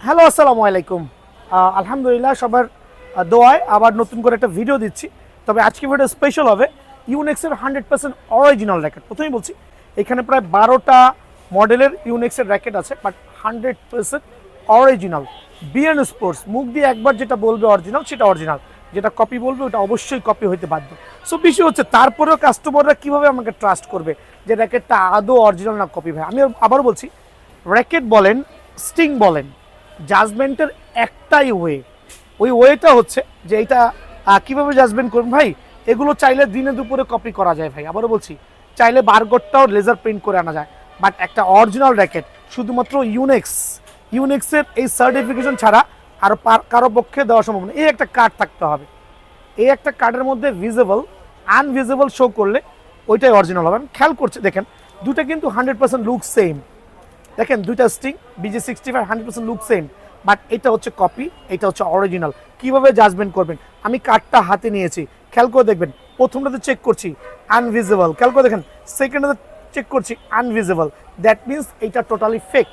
Hello, আসসালামু আলাইকুম। আলহামদুলিল্লাহ, সবার দোয়ায় আবার নতুন করে একটা ভিডিও দিচ্ছি। তবে আজকে ভিডিও স্পেশাল হবে ইউনেক্সের 100% অরিজিনাল র্যাকেট। প্রথমেই বলছি, এখানে প্রায় 12টা মডেলের ইউনেক্সের র্যাকেট আছে, বাট 100% অরিজিনাল। বিএন স্পোর্টস মুখ দিয়ে একবার যেটা বলবে অরিজিনাল, সেটা অরিজিনাল। যেটা কপি বলবে ওটা অবশ্যই কপি হইতে বাধ্য। সো বিষয় হচ্ছে, তারপরেও কাস্টমাররা কীভাবে আমাকে ট্রাস্ট করবে যে র্যাকেটটা আদৌ অরিজিনাল না কপি। ভাই, আমি আবার বলছি, র্যাকেট বলেন, স্টিং বলেন, জাজমেন্টের একটাই ওই ওয়েটা হচ্ছে যে এইটা কীভাবে জাজমেন্ট করবেন। ভাই, এগুলো চাইলে দিনে দুপুরে কপি করা যায়। ভাই, আবারও বলছি, চাইলে বারকোডটাও লেজার প্রিন্ট করে আনা যায়, বাট একটা অরিজিনাল র্যাকেট শুধুমাত্র ইউনেক্সের এই সার্টিফিকেশন ছাড়া আর কারো পক্ষে দেওয়া সম্ভব না। এই একটা কার্ড থাকতে হবে। এই একটা কার্ডের মধ্যে ভিজিবল আনভিজিবল শো করলে ওইটাই অরিজিনাল হবে। আমি খেয়াল করছি, দেখেন দুটো কিন্তু 100% লুক সেম। দেখেন দুইটা sting BG65 100% look same, but এটা হচ্ছে কপি, এটা হচ্ছে অরিজিনাল। কিভাবে জাজমেন্ট করবেন? আমি কার্ডটা হাতে নিয়েছি, খেয়াল করে দেখবেন। প্রথমটাতে চেক করছি আনভিজিবল, খেয়াল করে দেখেন। সেকেন্ডটাতে চেক করছি আনভিজিবল, দ্যাট মিনস এটা টোটালি ফেক।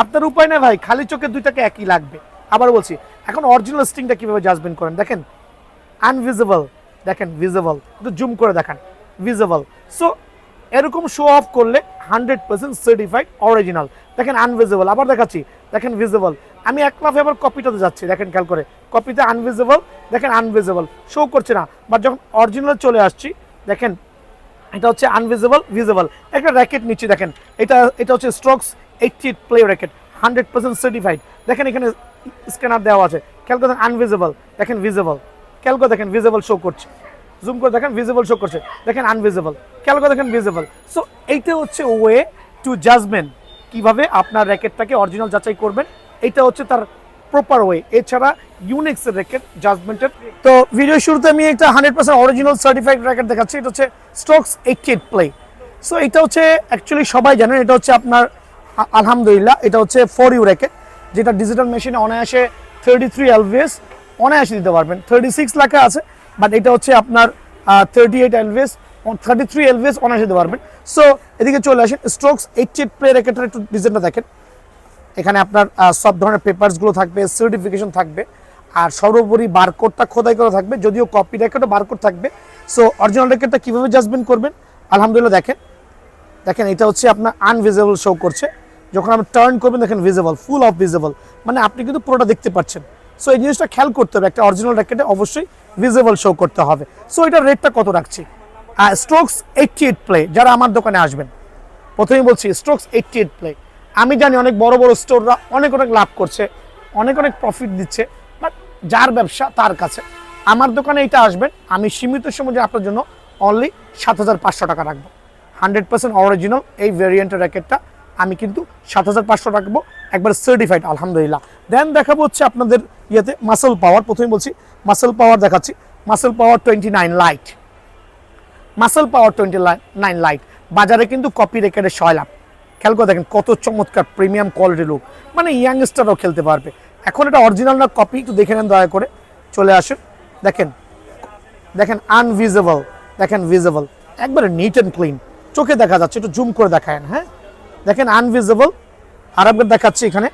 আপনার উপায় নেই ভাই, খালি চোখে দুইটাকে একই লাগবে। আবার বলছি, এখন অরিজিনাল স্টিংটা কিভাবে জাজমেন্ট করেন দেখেন। আনভিজিবল, দেখেন ভিজিবল, একটু জুম করে দেখান, ভিজিবল। সো এরকম শো অফ করলে 100% সার্টিফাইড অরিজিনাল। দেখেন আনভিজিবল, আবার দেখাচ্ছি, দেখেন ভিজিবল। আমি এক লাফে আবার কপিটাতে যাচ্ছি, দেখেন খেয়াল করে, কপিতে আনভিজিবল, দেখেন আনভিজিবল শো করছে না। বাট যখন অরিজিনাল চলে আসছি, দেখেন এটা হচ্ছে আনভিজিবল, ভিজিবল। একটা র্যাকেট নিচ্ছি, দেখেন এটা হচ্ছে স্ট্রোকস 88 প্লে র্যাকেট, 100% সার্টিফাইড। দেখেন এখানে স্ক্যানার দেওয়া আছে, খেয়াল করে দেখেন আনভিজিবল, দেখেন ভিজিবল, খেয়াল করে দেখেন ভিজিবল শো করছে, জুম করে দেখেন ভিজিবল শো করছে, দেখেন আনভিজিবল, খেয়াল করে দেখেন ভিজিবল। সো এইটা হচ্ছে ওয়ে টু জাজমেন্ট, কিভাবে আপনার র্যাকেটটাকে অরিজিনাল যাচাই করবেন। এইটা হচ্ছে তার প্রপার ওয়ে। এছাড়া ইউনিক্সের র্যাকেট জাজমেন্টের। তো ভিডিও শুরুতে আমি একটা 100% অরিজিনাল সার্টিফাইড র্যাকেট দেখাচ্ছি। এটা হচ্ছে স্ট্রোকস 88 প্লে। সো এটা হচ্ছে অ্যাকচুয়ালি সবাই জানেন, এটা হচ্ছে আপনার আলহামদুলিল্লাহ এটা হচ্ছে 4U র্যাকেট, যেটা ডিজিটাল মেশিনে অনায়াসে 33 LVS অনায়াসে দিতে পারবেন। 36 লেখা আছে, বাট এটা হচ্ছে আপনার 38 LVS, 33 LVS অনায়াসে দিতে পারবেন। সো এদিকে চলে আসেন, স্ট্রোকস 88 প্লে র্যাকেটের একটু ডিজাইনটা দেখেন। এখানে আপনার সব ধরনের পেপারসগুলো থাকবে, সার্টিফিকেশন থাকবে, আর সর্বোপরি বারকোডটা খোদাই করা থাকবে, যদিও কপি র্যাকেটও বারকোড থাকবে। সো অরিজিনাল র্যাকেটটা কীভাবে জাজমেন্ট করবেন? আলহামদুলিল্লাহ, দেখেন এটা হচ্ছে আপনার আনভিজিবল শো করছে। যখন আপনি টার্ন করবেন, দেখেন ভিজিবল, ফুল অফ ভিজিবল, মানে আপনি কিন্তু পুরোটা দেখতে পাচ্ছেন। সো এই জিনিসটা খেয়াল করতে হবে, একটা অরিজিনাল র্যাকেটে অবশ্যই ভিজিবল শো করতে হবে। সো এটার রেটটা কত রাখছি? স্ট্রোকস 88 প্লে, যারা আমার দোকানে আসবেন, প্রথমেই বলছি স্ট্রোকস 88 প্লে। আমি জানি অনেক বড় বড় স্টোররা অনেক লাভ করছে, অনেক প্রফিট দিচ্ছে, বাট যার ব্যবসা তার কাছে। আমার দোকানে এটা আসবেন, আমি সীমিত সময়ে আপনার জন্য অনলি 7500 টাকা রাখবো। 100% অরিজিনাল এই ভ্যারিয়েন্টের র্যাকেটটা আমি কিন্তু 7500 রাখবো, একবার সার্টিফাইড আলহামদুলিল্লাহ। দেন দেখাবো হচ্ছে আপনাদের ইয়েতে মাসল পাওয়ার। প্রথমেই বলছি মাসল পাওয়ার দেখাচ্ছি, মাসল পাওয়ার 29 লাইট, মাসল পাওয়ার 29 লাইট। বাজারে কিন্তু কপি র্যাকেটের 6 লাখ। খেয়াল করে দেখেন কত চমৎকার প্রিমিয়াম কোয়ালিটি লুক, মানে ইয়াংস্টারও খেলতে পারবে। এখন এটা অরিজিনাল না কপি একটু দেখে নেন দয়া করে, চলে আসুন। দেখেন আনভিজিবল, দেখেন ভিজিবল, একবারে নিট অ্যান্ড ক্লিন, চোখে দেখা যাচ্ছে। একটু জুম করে দেখায়, হ্যাঁ দেখেন আনভিজিবল। আর একবার দেখাচ্ছি, এখানে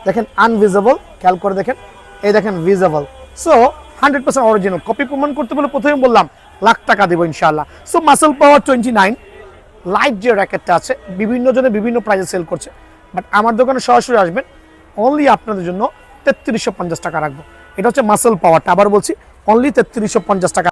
দেখেন আনভিজিবল, খেয়াল করে দেখেন, এই দেখেন ভিজিবল। So 100% original. কপি প্রমাণ করতে বলে প্রথমে বললাম লাখ টাকা দেবো ইনশাআল্লাহ। সো মাসল পাওয়ার 29 লাইট যে র্যাকেটটা আছে, বিভিন্ন জনে বিভিন্ন প্রাইসে সেল করছে, বাট আমার দোকানে সরাসরি আসবেন, অনলি আপনাদের জন্য 3350 টাকা রাখবো। এটা হচ্ছে মাসল পাওয়ারটা, আবার বলছি অনলি 3350 টাকা।